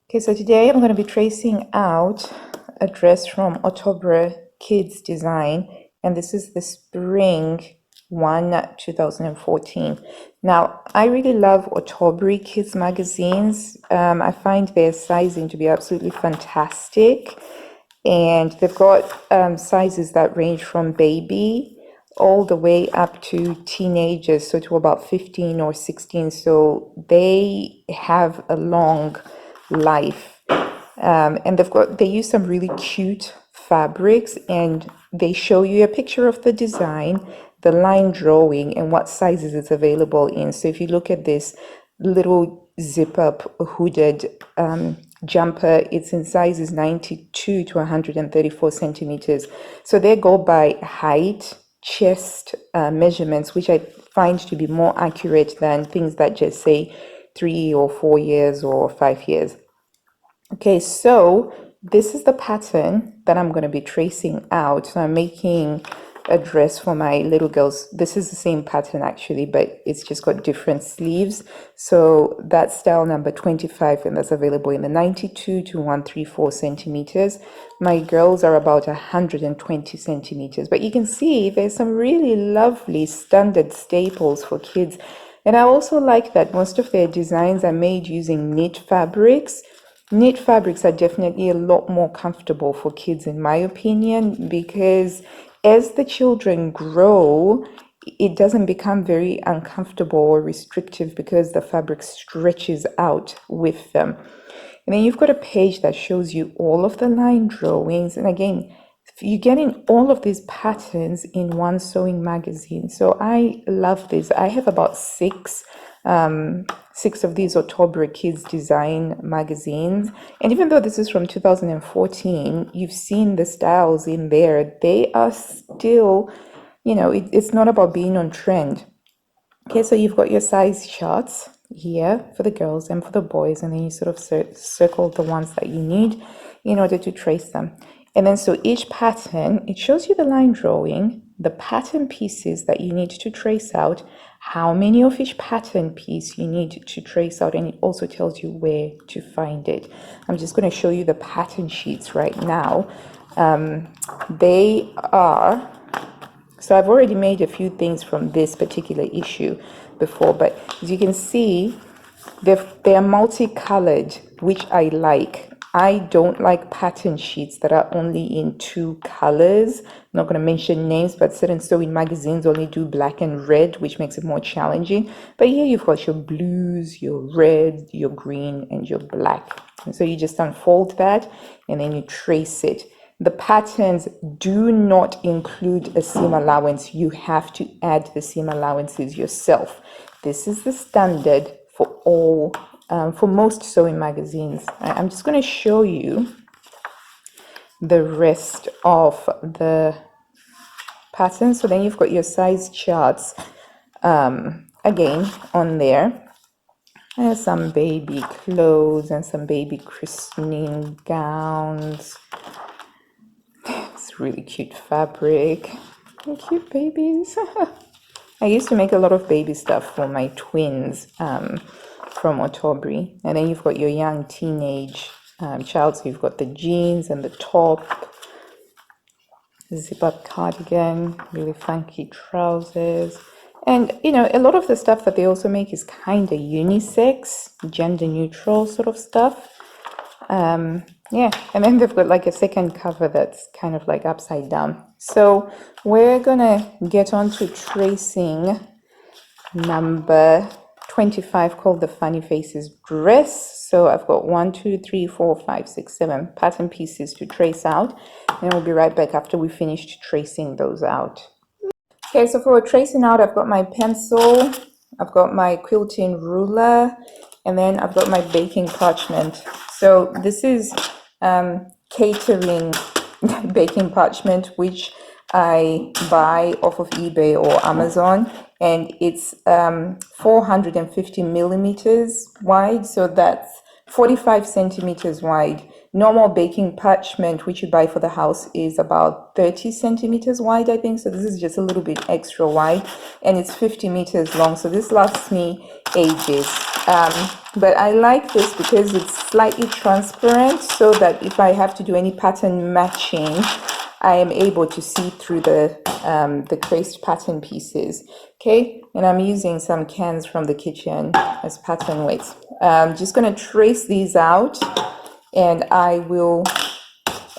Okay, so today I'm going to be tracing out a dress from Ottobre Kids Design, and this is the Spring 2014. Now, I really love Ottobre Kids magazines. I find their sizing to be absolutely fantastic, and they've got sizes that range from baby all the way up to teenagers, so to about 15 or 16. So they have a long life, and they use some really cute fabrics, and they show you a picture of the design, the line drawing, and what sizes it's available in. So if you look at this little zip up hooded jumper, it's in sizes 92 to 134 centimeters. So they go by height, chest measurements, which I find to be more accurate than things that just say 3 or 4 years or 5 years. Okay, so this is the pattern that I'm going to be tracing out. So I'm making a dress for my little girls. This is the same pattern actually, but it's just got different sleeves. So that's style number 25, and that's available in the 92 to 134 centimeters. My girls are about 120 centimeters, but you can see there's some really lovely standard staples for kids. And I also like that most of their designs are made using knit fabrics. Knit fabrics are definitely a lot more comfortable for kids, in my opinion, because as the children grow, it doesn't become very uncomfortable or restrictive because the fabric stretches out with them. And then you've got a page that shows you all of the line drawings. And again, you're getting all of these patterns in one sewing magazine. So I love this. I have about six of these Ottobre Kids Design magazines. And even though this is from 2014, you've seen the styles in there. They are still, it's not about being on trend. Okay, so you've got your size charts here for the girls and for the boys, and then you sort of circle the ones that you need in order to trace them. And then so each pattern, it shows you the line drawing, the pattern pieces that you need to trace out, how many of each pattern piece you need to trace out, and it also tells you where to find it. I'm just going to show you the pattern sheets right now. They are, so I've already made a few things from this particular issue before, but as you can see, they're multicolored, which I like. I don't like pattern sheets that are only in 2 colors. I'm not going to mention names, but certain sewing magazines only do black and red, which makes it more challenging. But here you've got your blues, your red, your green, and your black. And so you just unfold that, and then you trace it. The patterns do not include a seam allowance. You have to add the seam allowances yourself. This is the standard for all, for most sewing magazines. I'm just going to show you the rest of the patterns. So then you've got your size charts again on there. There's some baby clothes and some baby christening gowns. It's really cute fabric. And cute babies. I used to make a lot of baby stuff for my twins from Ottobre. And then you've got your young teenage child. So you've got the jeans and the top, zip-up cardigan, really funky trousers. And, a lot of the stuff that they also make is kind of unisex, gender-neutral sort of stuff. Yeah, and then they've got like a second cover that's kind of like upside down. So we're gonna get on to tracing number 25, called the Funny Faces dress. So I've got 1, 2, 3, 4, 5, 6, 7 pattern pieces to trace out, and we'll be right back after we finished tracing those out. Okay, so for tracing out, I've got my pencil, I've got my quilting ruler, and then I've got my baking parchment. So this is catering baking parchment, which I buy off of eBay or Amazon, and it's 450 millimeters wide, so that's 45 centimeters wide. Normal baking parchment, which you buy for the house, is about 30 centimeters wide, I think. So this is just a little bit extra wide, and it's 50 meters long. So this lasts me ages. But I like this because it's slightly transparent, so that if I have to do any pattern matching, I am able to see through the traced pattern pieces. Okay, and I'm using some cans from the kitchen as pattern weights. I'm just going to trace these out, and I will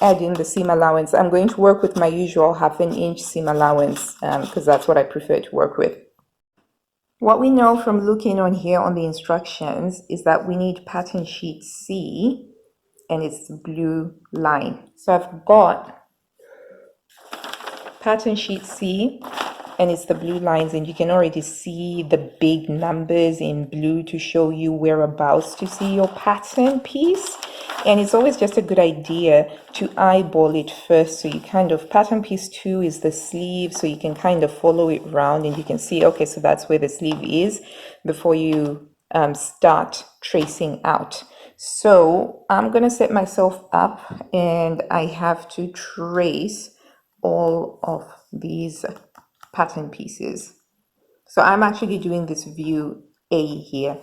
add in the seam allowance. I'm going to work with my usual 1/2 inch seam allowance because that's what I prefer to work with. What we know from looking on here on the instructions is that we need pattern sheet C, and it's the blue line. So I've got pattern sheet C, and it's the blue lines, and you can already see the big numbers in blue to show you whereabouts to see your pattern piece. And it's always just a good idea to eyeball it first, so you kind of, pattern piece 2 is the sleeve, so you can kind of follow it around and you can see, okay, so that's where the sleeve is before you start tracing out. So I'm gonna set myself up, and I have to trace all of these pattern pieces. So I'm actually doing this view A here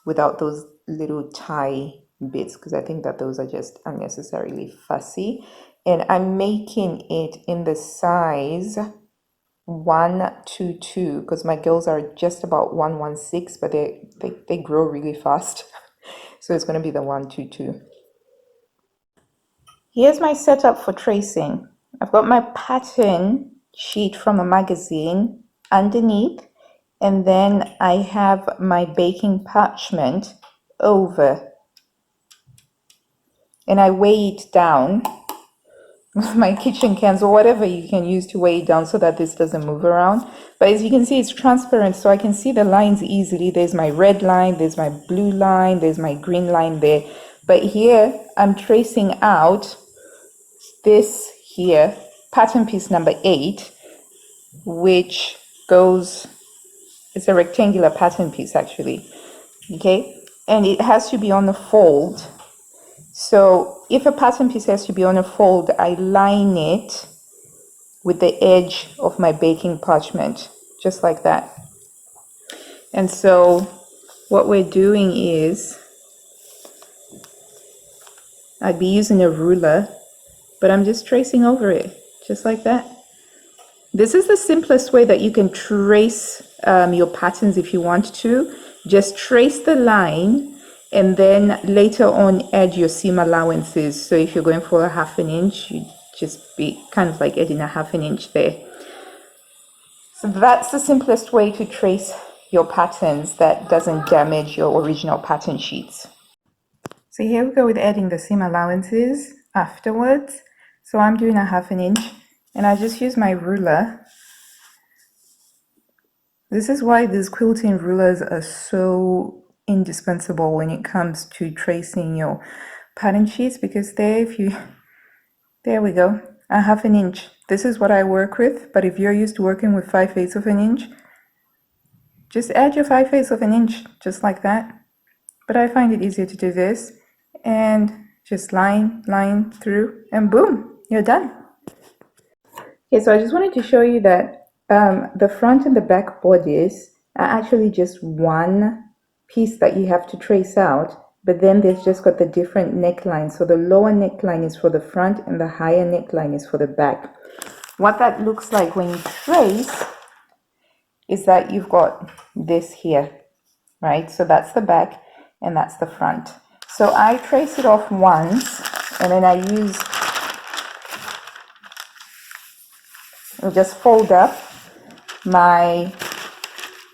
without those little tie bits, because I think that those are just unnecessarily fussy. And I'm making it in the size 122 because my girls are just about 116, but they grow really fast. So it's going to be the 122. Here's my setup for tracing. I've got my pattern sheet from a magazine underneath, and then I have my baking parchment over, and I weigh it down with my kitchen cans or whatever you can use to weigh it down so that this doesn't move around. But as you can see, it's transparent, so I can see the lines easily. There's my red line, there's my blue line, there's my green line there. But here I'm tracing out this here, pattern piece number 8, which goes, it's a rectangular pattern piece actually, okay? And it has to be on a fold. So if a pattern piece has to be on a fold, I line it with the edge of my baking parchment, just like that. And so what we're doing is, I'd be using a ruler, but I'm just tracing over it, just like that. This is the simplest way that you can trace your patterns if you want to. Just trace the line, and then later on add your seam allowances. So if you're going for a 1/2 inch, you just be kind of like adding a 1/2 inch there. So that's the simplest way to trace your patterns that doesn't damage your original pattern sheets. So here we go with adding the seam allowances afterwards. So I'm doing a 1/2 inch, and I just use my ruler. This is why these quilting rulers are so indispensable when it comes to tracing your pattern sheets, because there we go, a 1/2 inch. This is what I work with, but if you're used to working with 5/8 of an inch, just add your 5/8 of an inch, just like that. But I find it easier to do this, and just line through, and boom, you're done. Okay, so I just wanted to show you that the front and the back bodies are actually just one piece that you have to trace out, but then they've just got the different necklines. So the lower neckline is for the front and the higher neckline is for the back. What that looks like when you trace is that you've got this here, right? So that's the back and that's the front. So I trace it off once, and then I'll just fold up my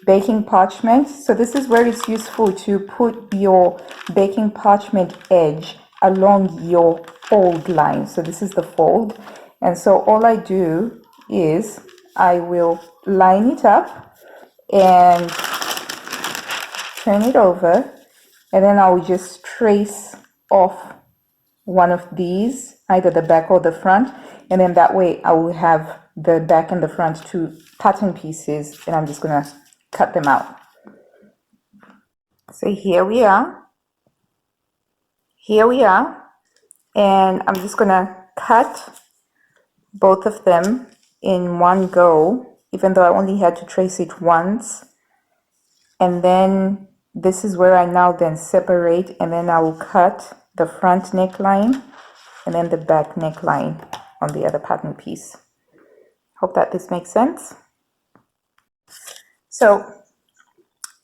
baking parchment. So this is where it's useful to put your baking parchment edge along your fold line. So this is the fold, and so all I do is I will line it up and turn it over, and then I'll just trace off one of these, either the back or the front, and then that way I will have the back and the front two pattern pieces, and I'm just gonna cut them out. So here we are, and I'm just gonna cut both of them in one go, even though I only had to trace it once. And then This is where I now then separate, and then I will cut the front neckline and then the back neckline on the other pattern piece. Hope that this makes sense. So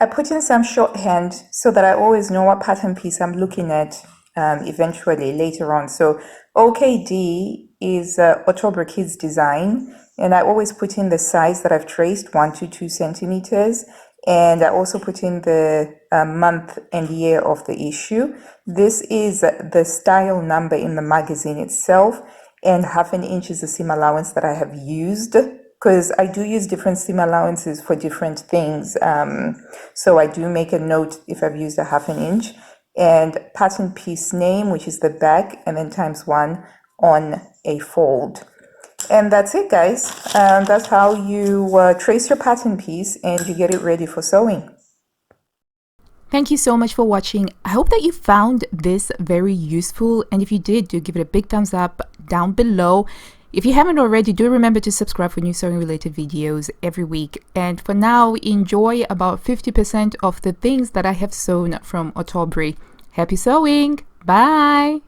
I put in some shorthand so that I always know what pattern piece I'm looking at eventually later on. So OKD is Ottobre Kids Design, and I always put in the size that I've traced, 1 to 2 centimeters, and I also put in the month and year of the issue. This is the style number in the magazine itself, and 1/2 inch is the seam allowance that I have used, because I do use different seam allowances for different things. So I do make a note if I've used a 1/2 inch, and pattern piece name, which is the back, and then ×1 on a fold. And that's it, guys. That's how you trace your pattern piece and you get it ready for sewing. Thank you so much for watching. I hope that you found this very useful, and if you did, do give it a big thumbs up down below. If you haven't already, do remember to subscribe for new sewing related videos every week. And for now, enjoy about 50% of the things that I have sewn from Ottobre. Happy sewing! Bye!